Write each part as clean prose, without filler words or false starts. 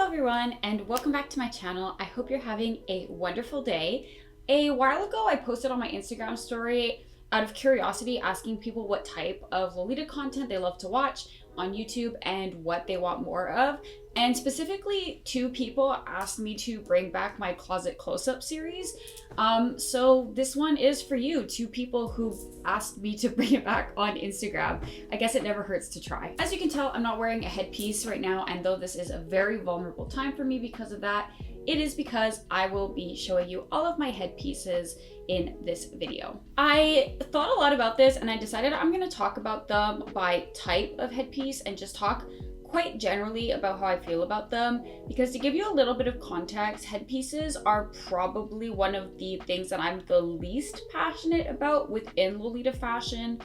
everyone, and welcome back to my channel. I hope you're having a wonderful day. A while ago, I posted on my Instagram story out of curiosity asking people what type of Lolita content they love to watch on YouTube and what they want more of. And specifically, 2 people asked me to bring back my closet close-up series. So this one is for you, 2 people who asked me to bring it back on Instagram. I guess it never hurts to try. As you can tell, I'm not wearing a headpiece right now, and though this is a very vulnerable time for me because of that, it is because I will be showing you all of my headpieces in this video. I thought a lot about this and I decided I'm gonna talk about them by type of headpiece and just talk quite generally about how I feel about them, because to give you a little bit of context, headpieces are probably one of the things that I'm the least passionate about within Lolita fashion.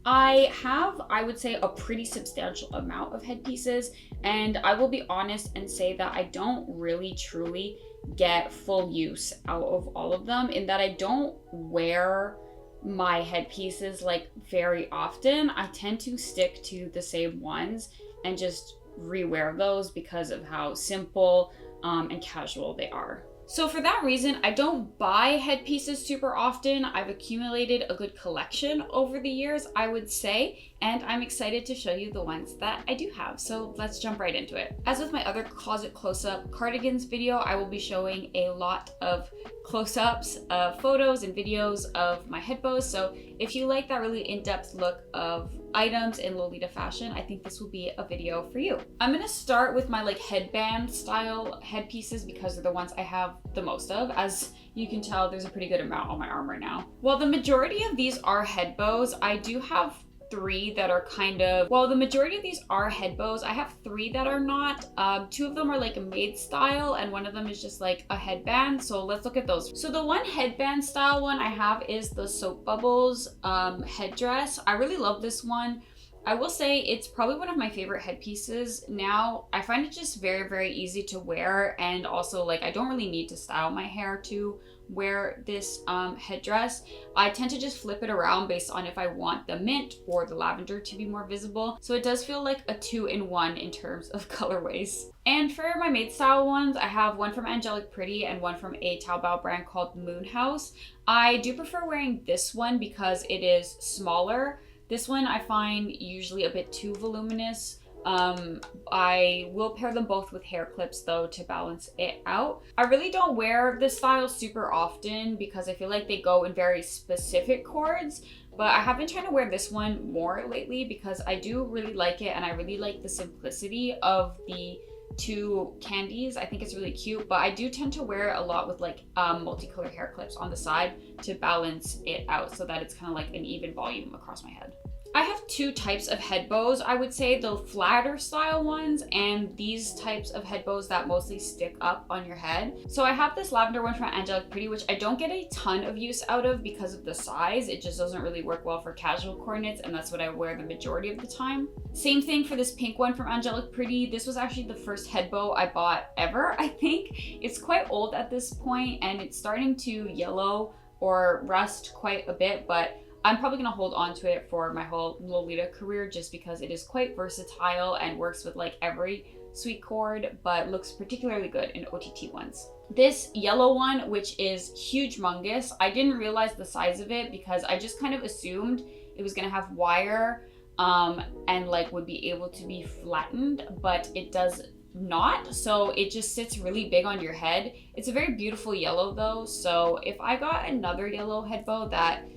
I have, I would say, a pretty substantial amount of headpieces, and I will be honest and say that I don't really truly get full use out of all of them, in that I don't wear my headpieces like very often. I tend to stick to the same ones and just rewear those because of how simple and casual they are. So for that reason, I don't buy headpieces super often. I've accumulated a good collection over the years, I would say, and I'm excited to show you the ones that I do have. So let's jump right into it. As with my other closet close-up cardigans video, I will be showing a lot of close-ups, photos and videos of my head bows. So if you like that really in-depth look of items in Lolita fashion, I think this will be a video for you. I'm gonna start with my headband style headpieces because they're the ones I have the most of. As you can tell, there's a pretty good amount on my arm right now. While the majority of these are head bows, I do have 3 that are the majority of these are head bows, I have 3 that are not. 2 of them are like a maid style and one of them is just like a headband. So let's look at those. So the one headband style one I have is the Soap Bubbles headdress. I really love this one. I will say it's probably one of my favorite headpieces now. I find it just very, very easy to wear, and also I don't really need to style my hair to wear this headdress. I tend to just flip it around based on if I want the mint or the lavender to be more visible. So it does feel like a 2-in-1 in terms of colorways. And for my maid style ones, I have one from Angelic Pretty and one from a Taobao brand called Moon House. I do prefer wearing this one because it is smaller. This one I find usually a bit too voluminous. I will pair them both with hair clips though to balance it out. I really don't wear this style super often because I feel like they go in very specific cords, but I have been trying to wear this one more lately because I do really like it, and I really like the simplicity of the 2 candies. I think it's really cute, but I do tend to wear it a lot with multicolored hair clips on the side to balance it out so that it's kind of like an even volume across my head. I have 2 types of head bows. I would say the flatter style ones and these types of head bows that mostly stick up on your head. So I have this lavender one from Angelic Pretty, which I don't get a ton of use out of because of the size. It just doesn't really work well for casual coordinates, and that's what I wear the majority of the time. Same thing for this pink one from Angelic Pretty. This was actually the first head bow I bought ever, I think. It's quite old at this point and it's starting to yellow or rust quite a bit, but I'm probably gonna hold on to it for my whole Lolita career just because it is quite versatile and works with every sweet cord, but looks particularly good in OTT ones. This yellow one, which is humongous, I didn't realize the size of it because I just kind of assumed it was gonna have wire and would be able to be flattened, but it does not. So it just sits really big on your head. It's a very beautiful yellow though, so if I got another yellow head bow that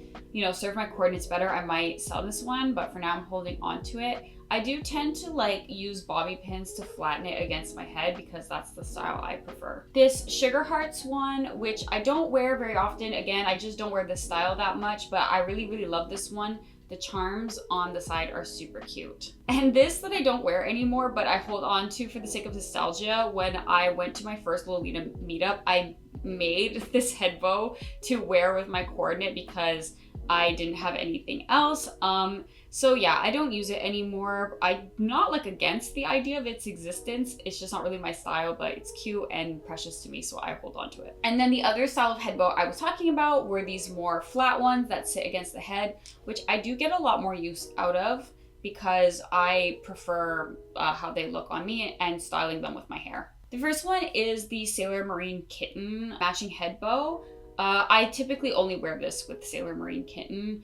serve my coordinates better, I might sell this one, but for now I'm holding on to it. I do tend to use bobby pins to flatten it against my head because that's the style I prefer. This Sugar Hearts one, which I don't wear very often, again, I just don't wear this style that much, but I really, really love this one. The charms on the side are super cute. And this that I don't wear anymore, but I hold on to for the sake of nostalgia, when I went to my first Lolita meetup, I made this head bow to wear with my coordinate because I didn't have anything else. So yeah, I don't use it anymore. I'm not against the idea of its existence. It's just not really my style, but it's cute and precious to me, so I hold on to it. And then the other style of head bow I was talking about were these more flat ones that sit against the head, which I do get a lot more use out of because I prefer how they look on me and styling them with my hair. The first one is the Sailor Marine Kitten matching head bow. I typically only wear this with Sailor Marine Kitten,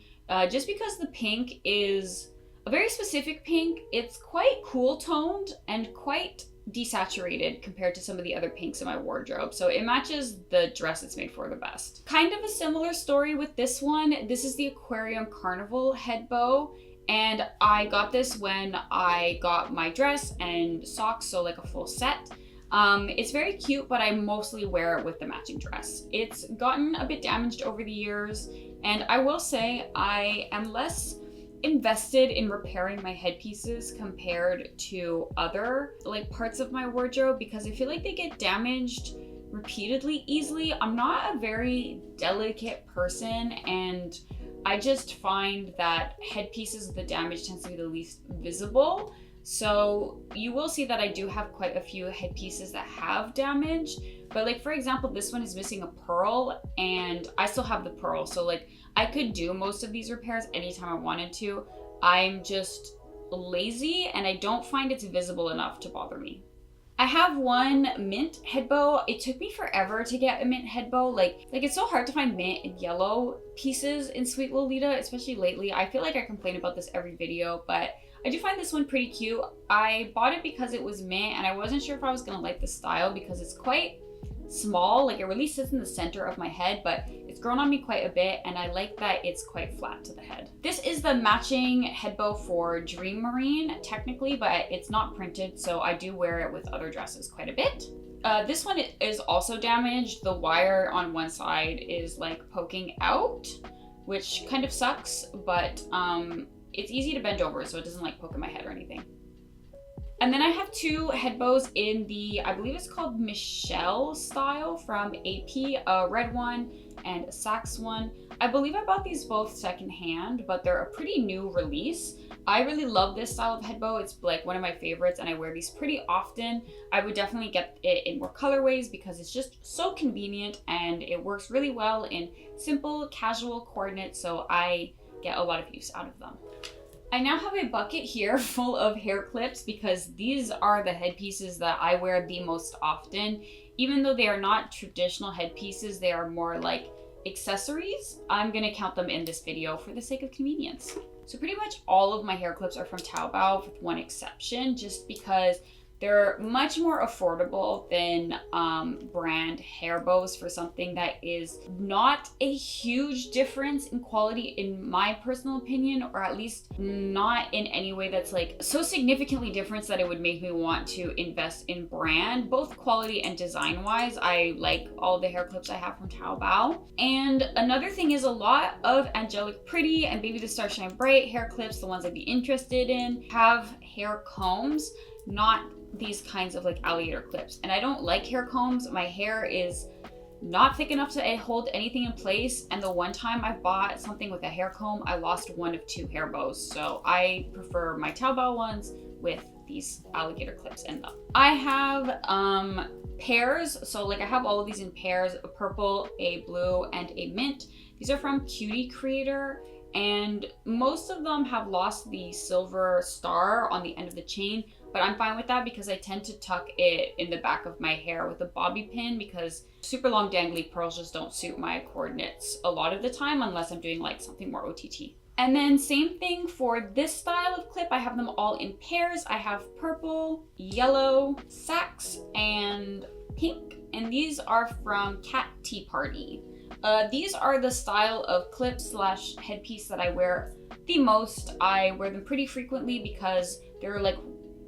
just because the pink is a very specific pink. It's quite cool toned and quite desaturated compared to some of the other pinks in my wardrobe, so it matches the dress it's made for the best. Kind of a similar story with this one. This is the Aquarium Carnival head bow, and I got this when I got my dress and socks, so like a full set. It's very cute, but I mostly wear it with the matching dress. It's gotten a bit damaged over the years, and I will say I am less invested in repairing my headpieces compared to other like parts of my wardrobe, because I feel like they get damaged repeatedly easily. I'm not a very delicate person, and I just find that headpieces, the damage tends to be the least visible. So you will see that I do have quite a few headpieces that have damage, but like for example, this one is missing a pearl and I still have the pearl. So like I could do most of these repairs anytime I wanted to. I'm just lazy and I don't find it's visible enough to bother me. I have one mint head bow. It took me forever to get a mint head bow. Like it's so hard to find mint and yellow pieces in Sweet Lolita, especially lately. I feel like I complain about this every video, but I do find this one pretty cute. I bought it because it was mint and I wasn't sure if I was gonna like the style because it's quite small. Like it really sits in the center of my head, but it's grown on me quite a bit and I like that it's quite flat to the head. This is the matching head bow for Dream Marine technically, but it's not printed, so I do wear it with other dresses quite a bit. This one is also damaged. The wire on one side is like poking out, which kind of sucks, but it's easy to bend over so it doesn't like poke in my head or anything. And then I have two head bows in the, I believe it's called Michelle style from AP, a red one and a sax one. I believe I bought these both secondhand, but they're a pretty new release. I really love this style of head bow. It's like one of my favorites and I wear these pretty often. I would definitely get it in more colorways because it's just so convenient and it works really well in simple casual coordinates, so I get a lot of use out of them. I now have a bucket here full of hair clips because these are the headpieces that I wear the most often. Even though they are not traditional headpieces, they are more like accessories. I'm gonna count them in this video for the sake of convenience. So pretty much all of my hair clips are from Taobao with one exception, just because they're much more affordable than brand hair bows for something that is not a huge difference in quality in my personal opinion, or at least not in any way that's like so significantly different that it would make me want to invest in brand. Both quality and design wise, I like all the hair clips I have from Taobao. And another thing is a lot of Angelic Pretty and Baby the Star Shine Bright hair clips, the ones I'd be interested in, have hair combs, not these kinds of like alligator clips. And I don't like hair combs. My hair is not thick enough to hold anything in place, and the one time I bought something with a hair comb, I lost one of two hair bows. So I prefer my Taobao ones with these alligator clips in them. I have pairs, so like I have all of these in pairs, a purple, a blue, and a mint. These are from Cutie Creator, and most of them have lost the silver star on the end of the chain, but I'm fine with that because I tend to tuck it in the back of my hair with a bobby pin because super long dangly pearls just don't suit my coordinates a lot of the time unless I'm doing like something more OTT. And then same thing for this style of clip. I have them all in pairs. I have purple, yellow, sax, and pink. And these are from Cat Tea Party. These are the style of clip slash headpiece that I wear the most. I wear them pretty frequently because they're like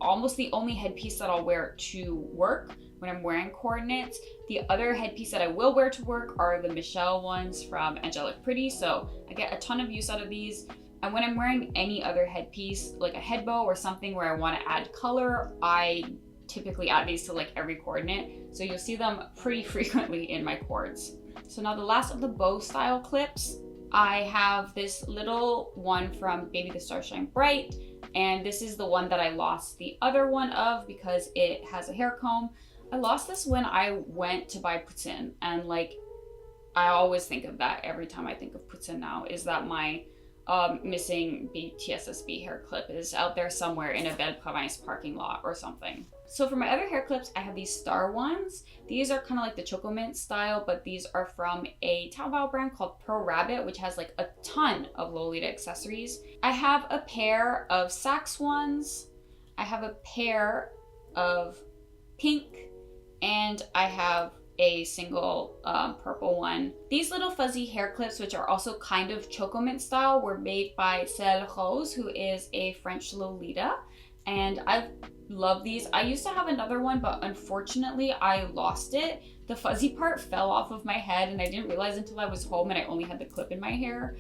almost the only headpiece that I'll wear to work when I'm wearing coordinates. The other headpiece that I will wear to work are the Michelle ones from Angelic Pretty, so I get a ton of use out of these. And when I'm wearing any other headpiece, like a head bow or something where I want to add color, I typically add these to like every coordinate, so you'll see them pretty frequently in my cords. So now the last of the bow style clips, I have this little one from Baby the Star Shine Bright, and this is the one that I lost the other one of because it has a hair comb. I lost this when I went to buy poutine, and like I always think of that every time I think of poutine now, is that my missing BTSSB hair clip is out there somewhere in a Belle Province parking lot or something. So for my other hair clips, I have these star ones. These are kind of like the Choco Mint style, but these are from a Taobao brand called Pearl Rabbit, which has like a ton of Lolita accessories. I have a pair of Saks ones. I have a pair of pink, and I have a single purple one. These little fuzzy hair clips, which are also kind of Choco Mint style, were made by Celle Rose, who is a French Lolita. And I love these. I used to have another one, but unfortunately I lost it. The fuzzy part fell off of my head and I didn't realize until I was home and I only had the clip in my hair.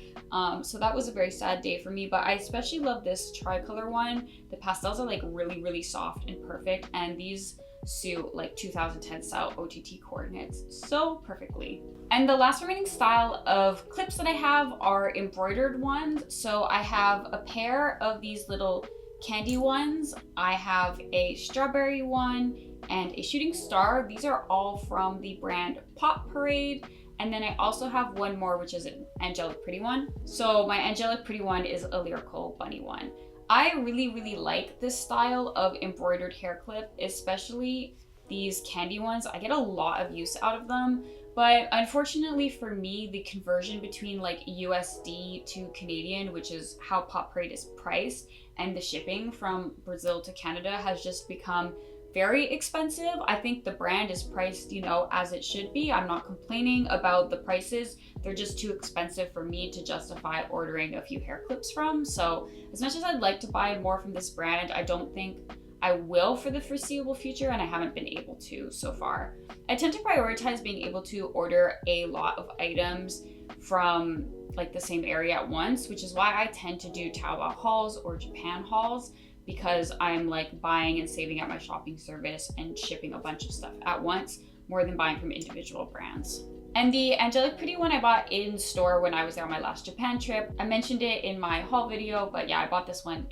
So that was a very sad day for me, but I especially love this tricolor one. The pastels are like really, really soft and perfect, and these suit like 2010 style OTT coordinates so perfectly. And the last remaining style of clips that I have are embroidered ones. So I have a pair of these little candy ones. I have a strawberry one and a shooting star. These are all from the brand Pop Parade. And then I also have one more, which is an Angelic Pretty one. So my Angelic Pretty one is a lyrical bunny one. I really, really like this style of embroidered hair clip, especially these candy ones. I get a lot of use out of them, but unfortunately for me, the conversion between like USD to Canadian, which is how Pop Parade is priced, and the shipping from Brazil to Canada has just become very expensive. I think the brand is priced, you know, as it should be. I'm not complaining about the prices. They're just too expensive for me to justify ordering a few hair clips from. So as much as I'd like to buy more from this brand, I don't think I will for the foreseeable future, and I haven't been able to so far. I tend to prioritize being able to order a lot of items from like the same area at once, which is why I tend to do Taobao hauls or Japan hauls, because I'm like buying and saving at my shopping service and shipping a bunch of stuff at once more than buying from individual brands. And the Angelic Pretty one I bought in store when I was there on my last Japan trip. I mentioned it in my haul video, but yeah, I bought this one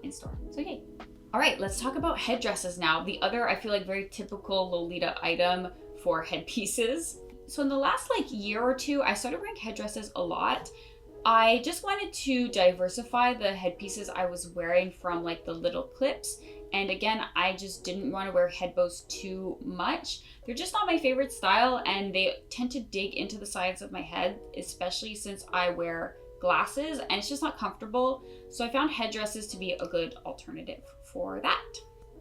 in store. So yay. All right, let's talk about headdresses now. The other, I feel like, very typical Lolita item for headpieces. So in the last like year or two, I started wearing headdresses a lot. I just wanted to diversify the headpieces I was wearing from like the little clips. And again, I just didn't want to wear head bows too much. They're just not my favorite style, and they tend to dig into the sides of my head, especially since I wear glasses and it's just not comfortable. So I found headdresses to be a good alternative for that.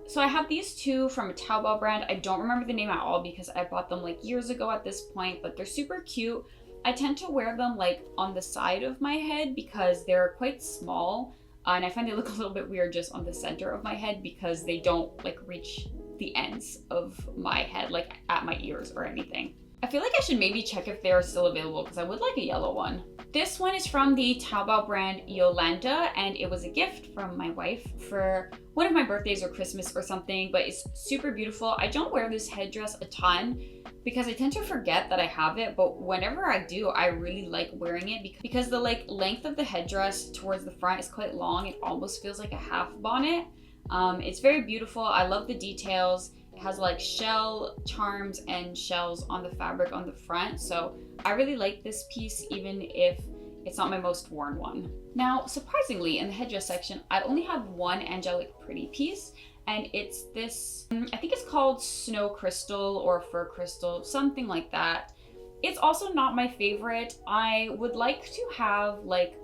So I have these two from a Taobao brand. I don't remember the name at all because I bought them like years ago at this point, but they're super cute. I tend to wear them like on the side of my head because they're quite small, and I find they look a little bit weird just on the center of my head because they don't like reach the ends of my head, like at my ears or anything. I feel like I should maybe check if they're still available because I would like a yellow one. This one is from the Taobao brand Yolanda, and it was a gift from my wife for one of my birthdays or Christmas or something, but it's super beautiful. I don't wear this headdress a ton because I tend to forget that I have it, but whenever I do, I really like wearing it because the like length of the headdress towards the front is quite long. It almost feels like a half bonnet. It's very beautiful. I love the details. It has like shell charms and shells on the fabric on the front. So I really like this piece even if it's not my most worn one. Now, surprisingly, in the headdress section, I only have one Angelic Pretty piece, and it's this, I think it's called Snow Crystal or Fur Crystal, something like that. It's also not my favorite. I would like to have like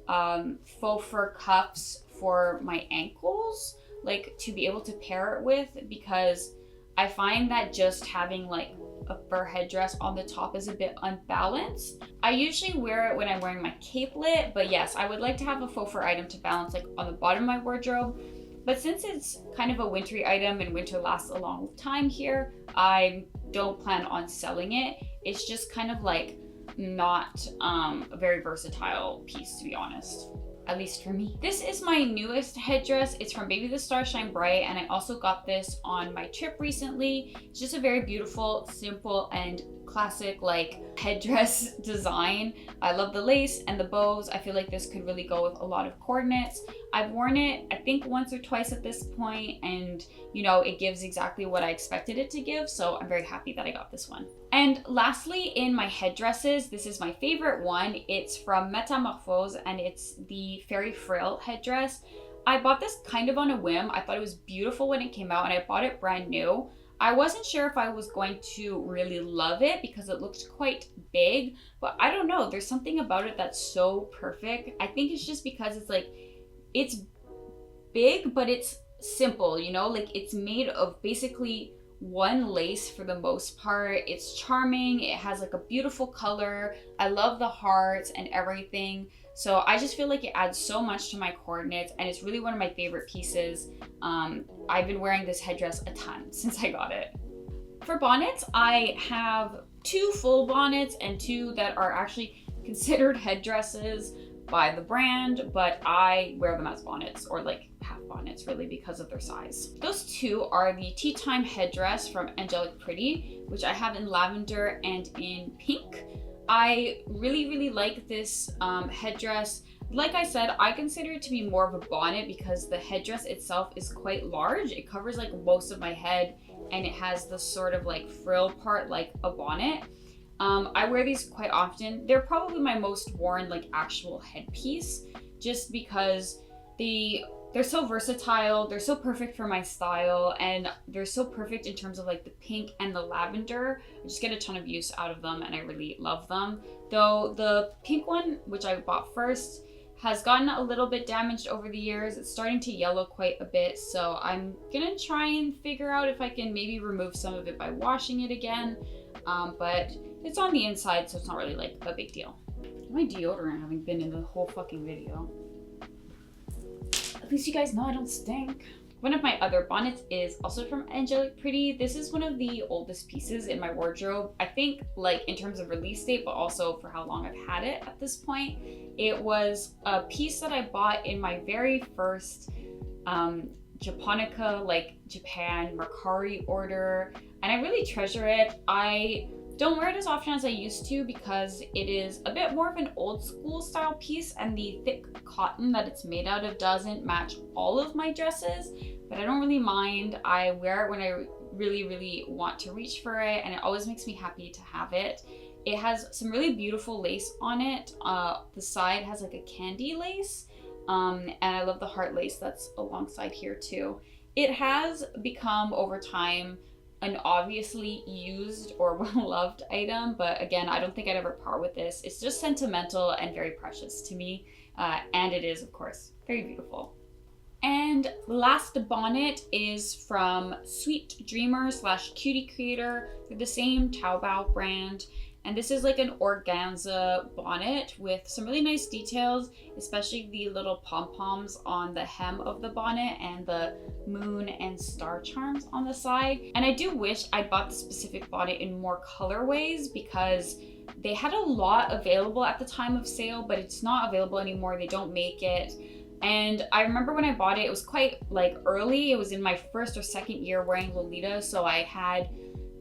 faux fur cuffs for my ankles, like to be able to pair it with, because I find that just having like a fur headdress on the top is a bit unbalanced. I usually wear it when I'm wearing my capelet, but yes, I would like to have a faux fur item to balance like on the bottom of my wardrobe. But since it's kind of a wintry item and winter lasts a long time here, I don't plan on selling it. It's just kind of like not a very versatile piece, to be honest. At least for me. This is my newest headdress. It's from Baby the Star Shine Bright, and I also got this on my trip recently. It's just a very beautiful, simple, and classic like headdress design. I love the lace and the bows. I feel like this could really go with a lot of coordinates. I've worn it, I think, once or twice at this point, and you know, it gives exactly what I expected it to give, so I'm very happy that I got this one. And lastly, in my headdresses, this is my favorite one. It's from Metamorphose, and it's the Fairy Frill headdress. I bought this kind of on a whim. I thought it was beautiful when it came out and I bought it brand new. I wasn't sure if I was going to really love it because it looked quite big, but I don't know. There's something about it that's so perfect. I think it's just because it's like, it's big, but it's simple, you know? Like it's made of basically one lace for the most part. It's charming. It has like a beautiful color. I love the hearts and everything. So I just feel like it adds so much to my coordinates and it's really one of my favorite pieces. I've been wearing this headdress a ton since I got it. For bonnets, I have 2 full bonnets and 2 that are actually considered headdresses by the brand, but I wear them as bonnets, or like half bonnets really, because of their size. Those 2 are the Tea Time headdress from Angelic Pretty, which I have in lavender and in pink. I really like this headdress. Like I said, I consider it to be more of a bonnet because the headdress itself is quite large. It covers like most of my head and it has the sort of like frill part like a bonnet. I wear these quite often. They're probably my most worn like actual headpiece just because they're so versatile, they're so perfect for my style, and they're so perfect in terms of like the pink and the lavender. I just get a ton of use out of them and I really love them. Though the pink one, which I bought first, has gotten a little bit damaged over the years. It's starting to yellow quite a bit, so I'm gonna try and figure out if I can maybe remove some of it by washing it again. But it's on the inside, so it's not really like a big deal. My deodorant having been in the whole fucking video. At least you guys know I don't stink. One of my other bonnets is also from Angelic Pretty. This is one of the oldest pieces in my wardrobe. I think like in terms of release date, but also for how long I've had it at this point. It was a piece that I bought in my very first Japonica, like Japan Mercari order, and I really treasure it. I don't wear it as often as I used to because it is a bit more of an old school style piece and the thick cotton that it's made out of doesn't match all of my dresses, but I don't really mind. I wear it when I really want to reach for it and it always makes me happy to have it. It has some really beautiful lace on it. The side has like a candy lace and I love the heart lace that's alongside here too. It has become over time an obviously used or well-loved item, but again, I don't think I'd ever part with this. It's just sentimental and very precious to me, and it is, of course, very beautiful. And last bonnet is from Sweet Dreamer / Cutie Creator. They're the same Taobao brand. And this is like an organza bonnet with some really nice details, especially the little pom-poms on the hem of the bonnet and the moon and star charms on the side. And I do wish I bought the specific bonnet in more colorways because they had a lot available at the time of sale, but it's not available anymore. They don't make it. And I remember when I bought it, it was quite like early. It was in my first or second year wearing Lolita, so I had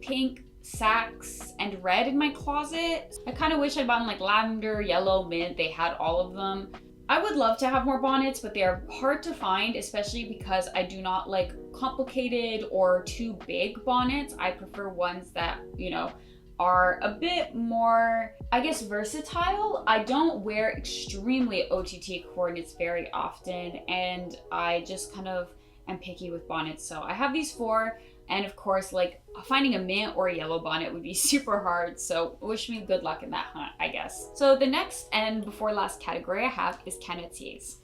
pink, sax, and red in my closet. I kind of wish I'd bought like lavender, yellow, mint. They had all of them. I would love to have more bonnets, but they are hard to find, especially because I do not like complicated or too big bonnets. I prefer ones that, you know, are a bit more, I guess, versatile. I don't wear extremely OTT coordinates very often, and I just kind of am picky with bonnets. So I have these 4. And of course, like finding a mint or a yellow bonnet would be super hard. So wish me good luck in that hunt, I guess. So the next and before last category I have is Canotiers.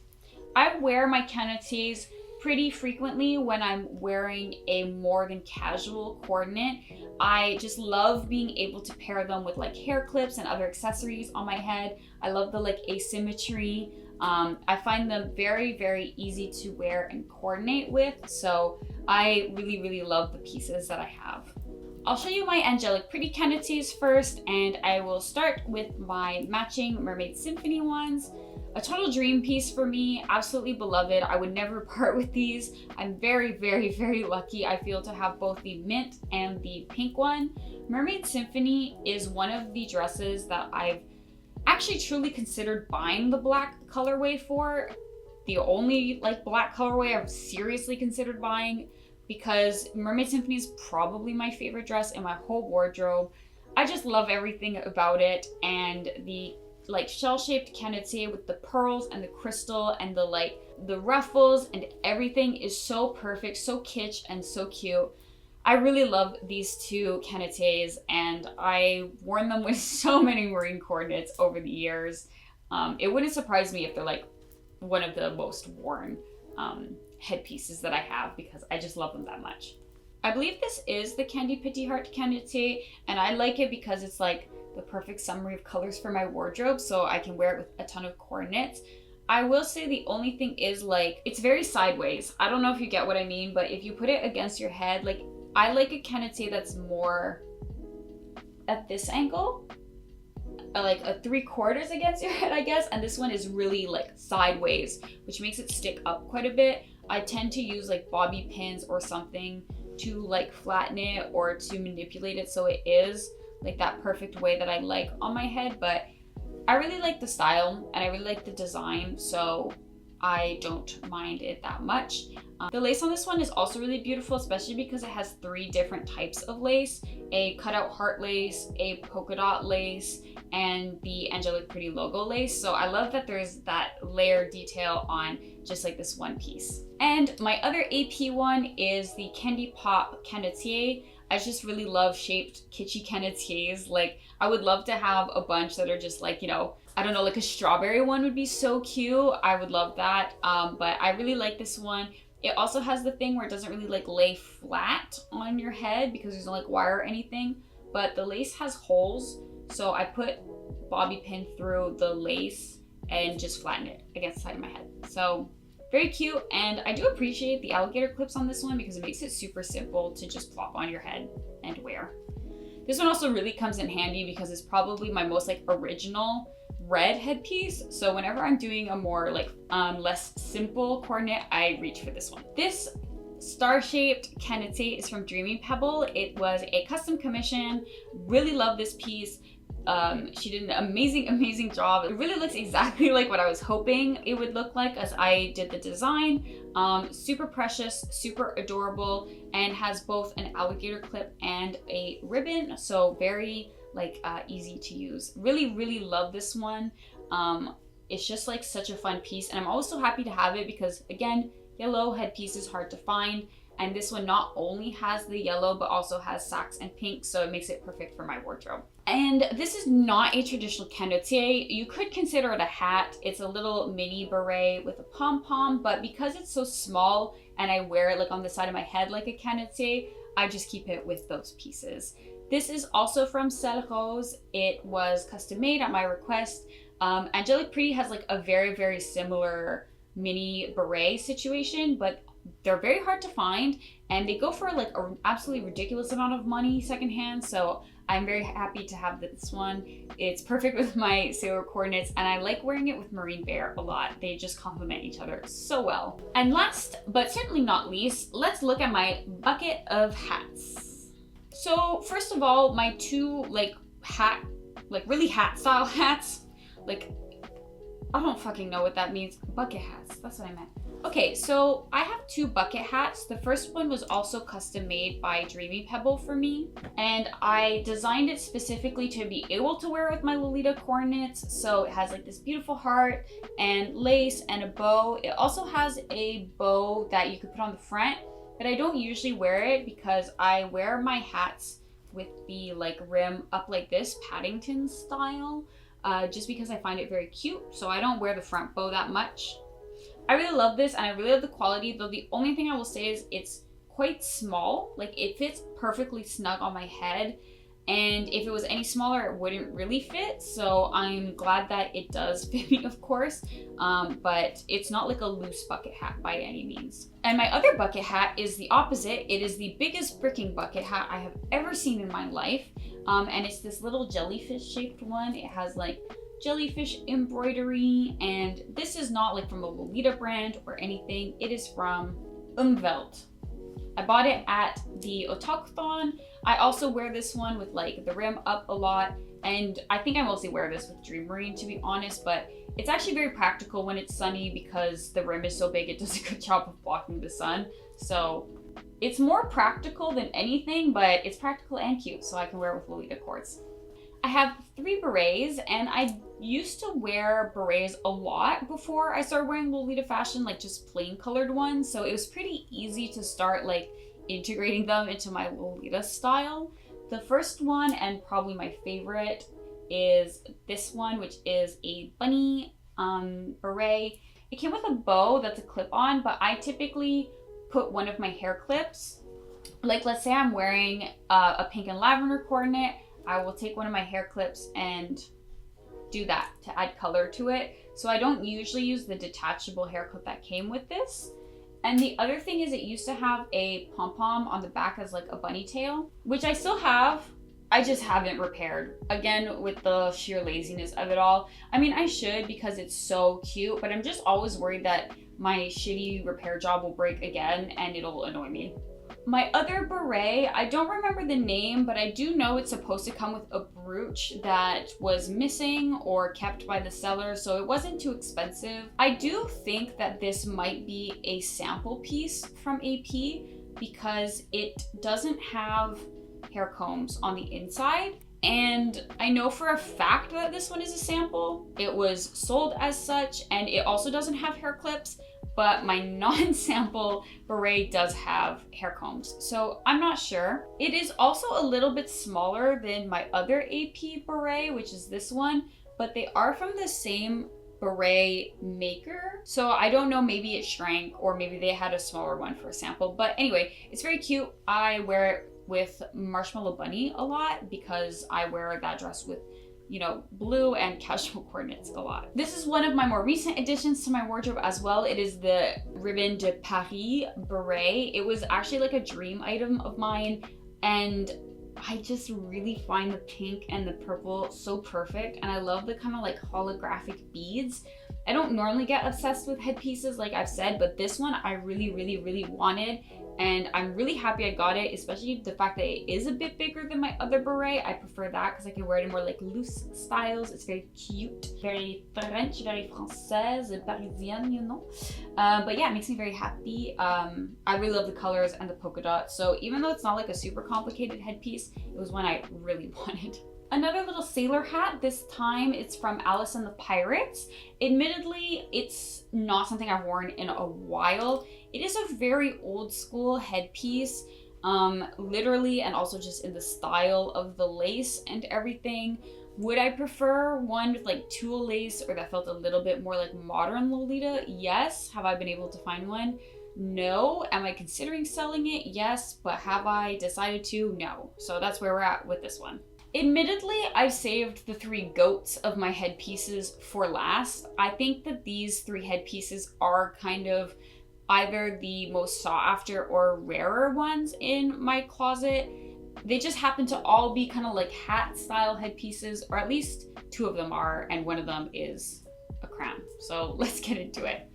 I wear my Canotiers pretty frequently when I'm wearing a more than casual coordinate. I just love being able to pair them with like hair clips and other accessories on my head. I love the like asymmetry. I find them very easy to wear and coordinate with, so I really love the pieces that I have. I'll show you my Angelic Pretty Canotiers first, and I will start with my matching Mermaid Symphony ones. A total dream piece for me, absolutely beloved. I would never part with these. I'm very lucky, I feel, to have both the mint and the pink one. Mermaid Symphony is one of the dresses that I've actually truly considered buying the black colorway for. The only like black colorway I've seriously considered buying, because Mermaid Symphony is probably my favorite dress in my whole wardrobe. I just love everything about it, and the like shell-shaped canotier with the pearls and the crystal and the like the ruffles and everything is so perfect, so kitsch and so cute. I really love these two Canotiers, and I've worn them with so many marine coordinates over the years. It wouldn't surprise me if they're like one of the most worn headpieces that I have, because I just love them that much. I believe this is the Candy Petit Heart Canotier, and I like it because it's like the perfect summary of colors for my wardrobe, so I can wear it with a ton of coordinates. I will say the only thing is, like, it's very sideways. I don't know if you get what I mean, but if you put it against your head, like, I like a Canotier that's more at this angle, like a 3/4 against your head, I guess, and this one is really like sideways, which makes it stick up quite a bit. I tend to use like bobby pins or something to like flatten it or to manipulate it so it is like that perfect way that I like on my head, but I really like the style and I really like the design, so I don't mind it that much. The lace on this one is also really beautiful, especially because it has 3 different types of lace: a cutout heart lace, a polka dot lace, and the Angelic Pretty logo lace. So I love that there's that layer detail on just like this one piece. And my other AP one is the Candy Pop Canotier. I just really love shaped kitschy Canotiers. Like, I would love to have a bunch that are just like, you know, I don't know, like a strawberry one would be so cute. I would love that. But I really like this one. It also has the thing where it doesn't really like lay flat on your head because there's no like wire or anything, but the lace has holes. So I put bobby pin through the lace and just flatten it against the side of my head. So very cute, and I do appreciate the alligator clips on this one because it makes it super simple to just plop on your head and wear. This one also really comes in handy because it's probably my most like original red headpiece. So whenever I'm doing a more like less simple coordinate, I reach for this one. This star-shaped Canotier is from Dreamy Pebble. It was a custom commission. Really love this piece. She did an amazing job. It really looks exactly like what I was hoping it would look like as I did the design. Super precious, super adorable, and has both an alligator clip and a ribbon, so very like easy to use. Really love this one. It's just like such a fun piece, and I'm also happy to have it because, again, yellow headpiece is hard to find, and this one not only has the yellow but also has sax and pink, so it makes it perfect for my wardrobe. And this is not a traditional Canotier. You could consider it a hat. It's a little mini beret with a pom-pom, but because it's so small and I wear it like on the side of my head like a Canotier, I just keep it with those pieces. This is also from Selle Rose. It was custom made at my request. Angelic Pretty has like a very similar mini beret situation, but they're very hard to find and they go for like an absolutely ridiculous amount of money secondhand. So I'm very happy to have this one. It's perfect with my sailor coordinates, and I like wearing it with Marine Bear a lot. They just complement each other so well. And last, but certainly not least, let's look at my bucket of hats. So first of all, my 2 like hat, like really hat style hats, like I don't fucking know what that means. Bucket hats, that's what I meant. Okay, so I have 2 bucket hats. The first one was also custom made by Dreamy Pebble for me, and I designed it specifically to be able to wear it with my Lolita coordinates. So it has like this beautiful heart and lace and a bow. It also has a bow that you could put on the front, but I don't usually wear it because I wear my hats with the like rim up like this, Paddington style, just because I find it very cute. So I don't wear the front bow that much. I really love this and I really love the quality, though the only thing I will say is it's quite small. Like, it fits perfectly snug on my head, and if it was any smaller it wouldn't really fit, so I'm glad that it does fit me, of course, but it's not like a loose bucket hat by any means. And my other bucket hat is the opposite. It is the biggest freaking bucket hat I have ever seen in my life, and it's this little jellyfish shaped one. It has like jellyfish embroidery, and this is not like from a Lolita brand or anything. It is from Umwelt. I bought it at the Autochthon. I also wear this one with like the rim up a lot, and I think I mostly wear this with Dream Marine, to be honest, but it's actually very practical when it's sunny because the rim is so big, it does a good job of blocking the sun. So it's more practical than anything, but it's practical and cute, so I can wear it with Lolita cords. I have 3 berets, and I used to wear berets a lot before I started wearing Lolita fashion, like just plain colored ones. So it was pretty easy to start like integrating them into my Lolita style. The first one, and probably my favorite, is this one, which is a bunny beret. It came with a bow that's a clip-on, but I typically put one of my hair clips. Like, let's say I'm wearing a pink and lavender coordinate, I will take one of my hair clips and do that to add color to it. So I don't usually use the detachable hair clip that came with this. And the other thing is, it used to have a pom-pom on the back as like a bunny tail, which I still have. I just haven't repaired. Again, with the sheer laziness of it all. I mean, I should, because it's so cute, but I'm just always worried that my shitty repair job will break again and it'll annoy me. My other beret, I don't remember the name, but I do know it's supposed to come with a brooch that was missing or kept by the seller, so it wasn't too expensive. I do think that this might be a sample piece from AP because it doesn't have hair combs on the inside. And I know for a fact that this one is a sample. It was sold as such, and it also doesn't have hair clips, but my non-sample beret does have hair combs, so I'm not sure. It is also a little bit smaller than my other AP beret, which is this one, but they are from the same beret maker, so I don't know, maybe it shrank or maybe they had a smaller one for a sample. But anyway, it's very cute. I wear it with Marshmallow Bunny a lot because I wear that dress with, you know, blue and casual coordinates a lot. This is one of my more recent additions to my wardrobe as well. It is the Ribbon de Paris beret. It was actually like a dream item of mine, and I just really find the pink and the purple so perfect, and I love the kind of like holographic beads. I don't normally get obsessed with headpieces like I've said, but this one I really wanted, and I'm really happy I got it, especially the fact that it is a bit bigger than my other beret. I prefer that because I can wear it in more like loose styles. It's very cute, very French, very Française, Parisienne, you know. But yeah, it makes me very happy. I really love the colors and the polka dots. So even though it's not like a super complicated headpiece, it was one I really wanted. Another little sailor hat, this time it's from Alice and the Pirates. Admittedly, it's not something I've worn in a while. It is a very old school headpiece, literally, and also just in the style of the lace and everything. Would I prefer one with like tulle lace or that felt a little bit more like modern Lolita? Yes. Have I been able to find one? No. Am I considering selling it? Yes. But have I decided to? No. So that's where we're at with this one. Admittedly, I've saved the 3 goats of my headpieces for last. I think that these 3 headpieces are kind of either the most sought after or rarer ones in my closet. They just happen to all be kind of like hat style headpieces, or at least 2 of them are, and one of them is a crown. So let's get into it.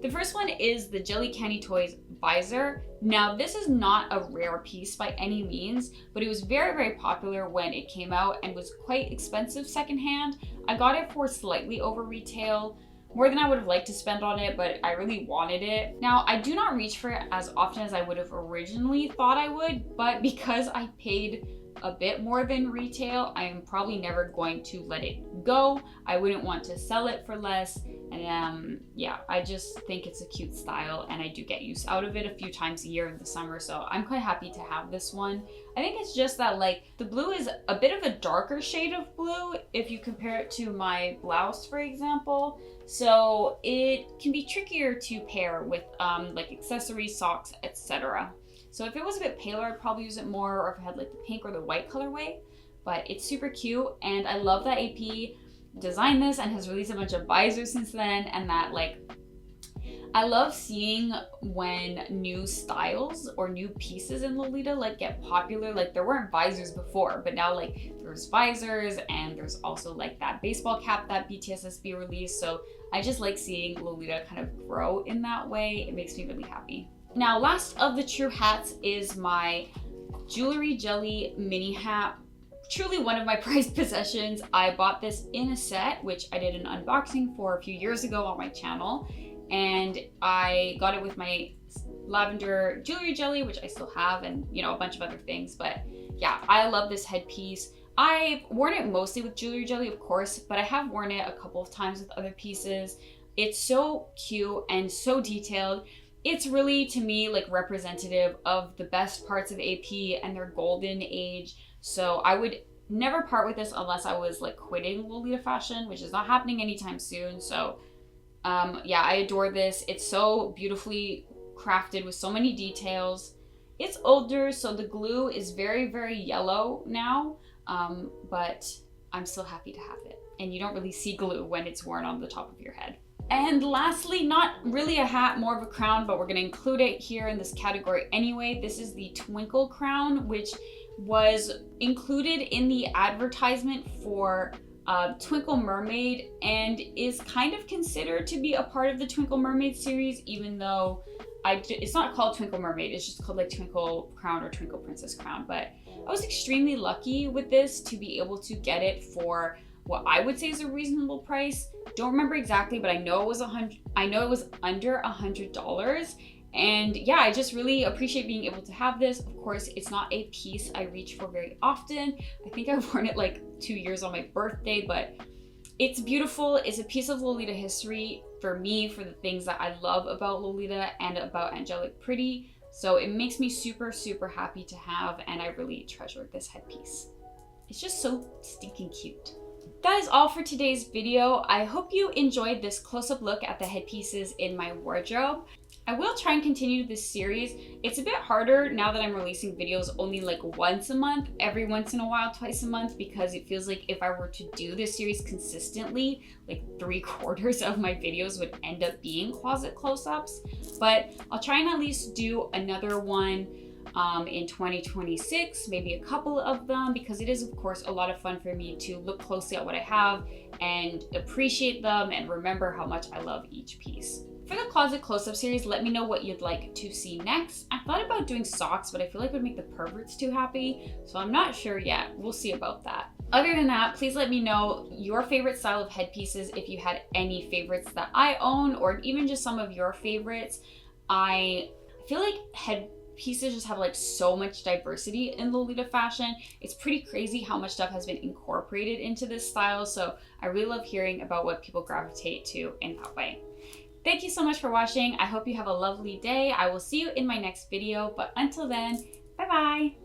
The first one is the Jelly Candy Toys visor. Now, this is not a rare piece by any means, but it was very popular when it came out and was quite expensive secondhand. I got it for slightly over retail, more than I would have liked to spend on it, but I really wanted it. Now, I do not reach for it as often as I would have originally thought I would, but because I paid a bit more than retail, I am probably never going to let it go. I wouldn't want to sell it for less. And yeah, I just think it's a cute style, and I do get use out of it a few times a year in the summer, so I'm quite happy to have this one. I think it's just that like the blue is a bit of a darker shade of blue if you compare it to my blouse, for example. So it can be trickier to pair with like accessories, socks, etc. So if it was a bit paler, I'd probably use it more, or if it had like the pink or the white colorway. But it's super cute, and I love that AP designed this and has released a bunch of visors since then, and that like I love seeing when new styles or new pieces in Lolita like get popular. Like there weren't visors before, but now like there's visors, and there's also like that baseball cap that BTSSB released. So I just like seeing Lolita kind of grow in that way. It makes me really happy. Now, last of the true hats is my Jewelry Jelly mini hat. Truly one of my prized possessions. I bought this in a set, which I did an unboxing for a few years ago on my channel, and I got it with my lavender jewelry jelly, which I still have, and you know, a bunch of other things. But yeah, I love this headpiece. I've worn it mostly with jewelry jelly, of course, but I have worn it a couple of times with other pieces. It's so cute and so detailed. It's really, to me, like representative of the best parts of AP and their golden age. So I would never part with this unless I was like quitting Lolita fashion, which is not happening anytime soon. So yeah, I adore this. It's so beautifully crafted with so many details. It's older, so the glue is very, very yellow now, but I'm still happy to have it. And you don't really see glue when it's worn on the top of your head. And lastly, not really a hat, more of a crown, but we're gonna include it here in this category anyway. This is the Twinkle crown, which was included in the advertisement for Twinkle Mermaid and is kind of considered to be a part of the Twinkle Mermaid series, even though it's not called Twinkle Mermaid, it's just called like Twinkle Crown or Twinkle Princess Crown. But I was extremely lucky with this to be able to get it for what I would say is a reasonable price. Don't remember exactly, but I know it was under $100. And yeah, I just really appreciate being able to have this. Of course, it's not a piece I reach for very often. I think I've worn it like 2 years on my birthday, but it's beautiful. It's a piece of Lolita history for me, for the things that I love about Lolita and about Angelic Pretty. So it makes me super, super happy to have, and I really treasure this headpiece. It's just so stinking cute. That is all for today's video. I hope you enjoyed this close-up look at the headpieces in my wardrobe. I will try and continue this series. It's a bit harder now that I'm releasing videos only like once a month, every once in a while, twice a month, because it feels like if I were to do this series consistently, like 3/4 of my videos would end up being closet close-ups. But I'll try and at least do another one in 2026, maybe a couple of them, because it is of course a lot of fun for me to look closely at what I have and appreciate them and remember how much I love each piece. For the closet close-up series, let me know what you'd like to see next. I thought about doing socks, but I feel like it would make the perverts too happy, so I'm not sure yet. We'll see about that. Other than that, please let me know your favorite style of headpieces, if you had any favorites that I own, or even just some of your favorites. I feel like headpieces just have like so much diversity in Lolita fashion. It's pretty crazy how much stuff has been incorporated into this style, so I really love hearing about what people gravitate to in that way. Thank you so much for watching. I hope you have a lovely day. I will see you in my next video, but until then, bye bye.